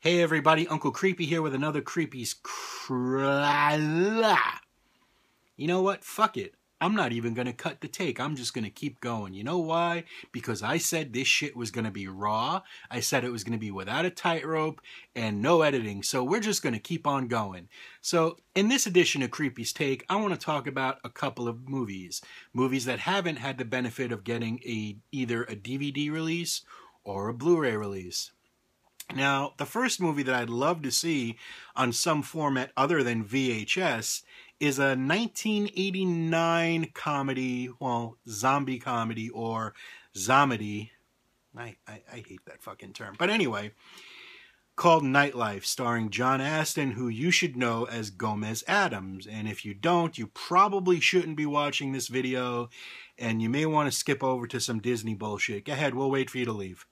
Hey everybody, Uncle Creepy here with another Creepy's You know what? Fuck it. I'm not even going to cut the take. I'm just going to keep going. You know why? Because I said this shit was going to be raw. I said it was going to be without a tightrope and no editing. So we're just going to keep on going. So in this edition of Creepy's Take, I want to talk about a couple of movies. Movies that haven't had the benefit of getting either a DVD release or a Blu-ray release. Now, the first movie that I'd love to see on some format other than VHS is a 1989 comedy, well, zombie comedy or zomedy. I hate that fucking term. But anyway, called Nightlife, starring John Astin, who you should know as Gomez Addams. And if you don't, you probably shouldn't be watching this video, and you may want to skip over to some Disney bullshit. Go ahead, we'll wait for you to leave.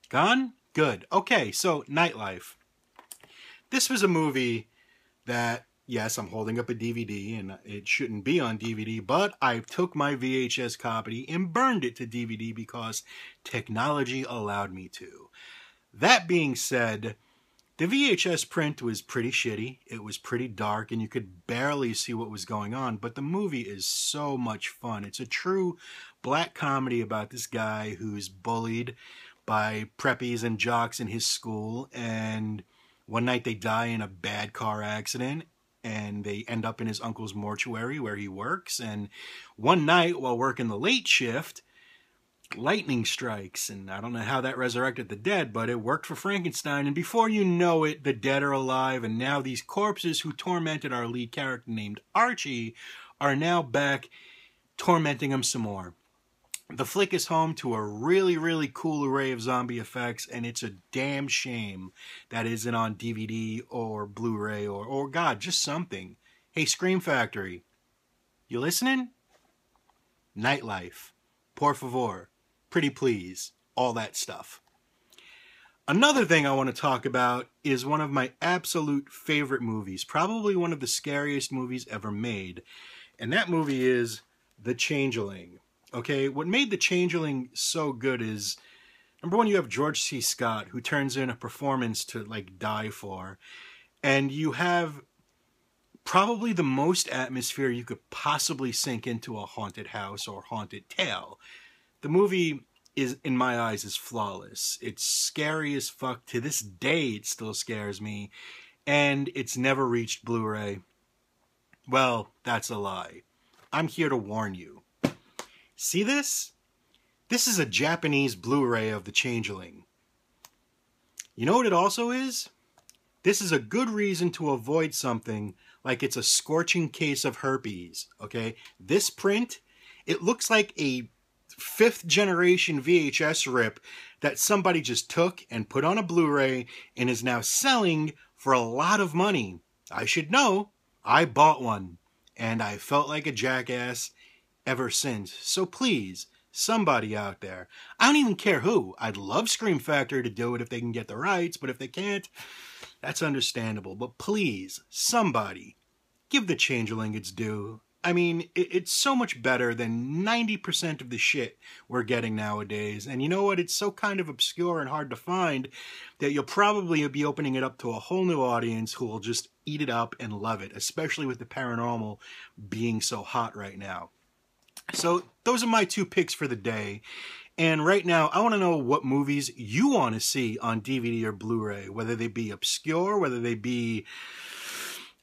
Gone? Good. Okay, so Nightlife. This was a movie that, yes, I'm holding up a DVD, and it shouldn't be on DVD, but I took my VHS copy and burned it to DVD because technology allowed me to. That being said, the VHS print was pretty shitty. It was pretty dark, and you could barely see what was going on, but the movie is so much fun. It's a true black comedy about this guy who's bullied by preppies and jocks in his school, and one night they die in a bad car accident, and they end up in his uncle's mortuary where he works, and one night while working the late shift, lightning strikes, and I don't know how that resurrected the dead, but it worked for Frankenstein, and before you know it, the dead are alive, and now these corpses who tormented our lead character named Archie are now back tormenting him some more. The flick is home to a really, really cool array of zombie effects, and it's a damn shame that isn't on DVD or Blu-ray or God, just something. Hey, Scream Factory, you listening? Nightlife, por favor, pretty please, all that stuff. Another thing I want to talk about is one of my absolute favorite movies, probably one of the scariest movies ever made, and that movie is The Changeling. Okay, what made The Changeling so good is, number one, you have George C. Scott, who turns in a performance to, like, die for. And you have probably the most atmosphere you could possibly sink into a haunted house or haunted tale. The movie is, in my eyes, is flawless. It's scary as fuck. To this day, it still scares me. And it's never reached Blu-ray. Well, that's a lie. I'm here to warn you. See this? This is a Japanese Blu-ray of The Changeling. You know what it also is? This is a good reason to avoid something like it's a scorching case of herpes, okay? This print, it looks like a 5th generation VHS rip that somebody just took and put on a Blu-ray and is now selling for a lot of money. I should know. I bought one, and I felt like a jackass ever since. So please, somebody out there, I don't even care who. I'd love Scream Factory to do it if they can get the rights, but if they can't, that's understandable. But please, somebody, give The Changeling its due. I mean, it's so much better than 90% of the shit we're getting nowadays. And you know what? It's so kind of obscure and hard to find that you'll probably be opening it up to a whole new audience who will just eat it up and love it, especially with the paranormal being so hot right now. So those are my two picks for the day. And right now, I want to know what movies you want to see on DVD or Blu-ray, whether they be obscure, whether they be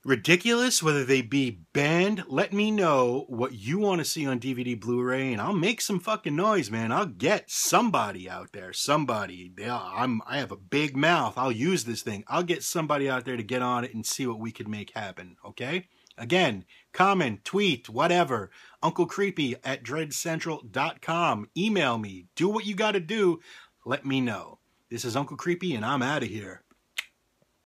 ridiculous, whether they be banned. Let me know what you want to see on DVD, Blu-ray, and I'll make some fucking noise, man. I'll get somebody out there, somebody. I have a big mouth. I'll use this thing. I'll get somebody out there to get on it and see what we could make happen, okay? Again, comment, tweet, whatever. UncleCreepy@dreadcentral.com. Email me. Do what you got to do. Let me know. This is Uncle Creepy, and I'm out of here.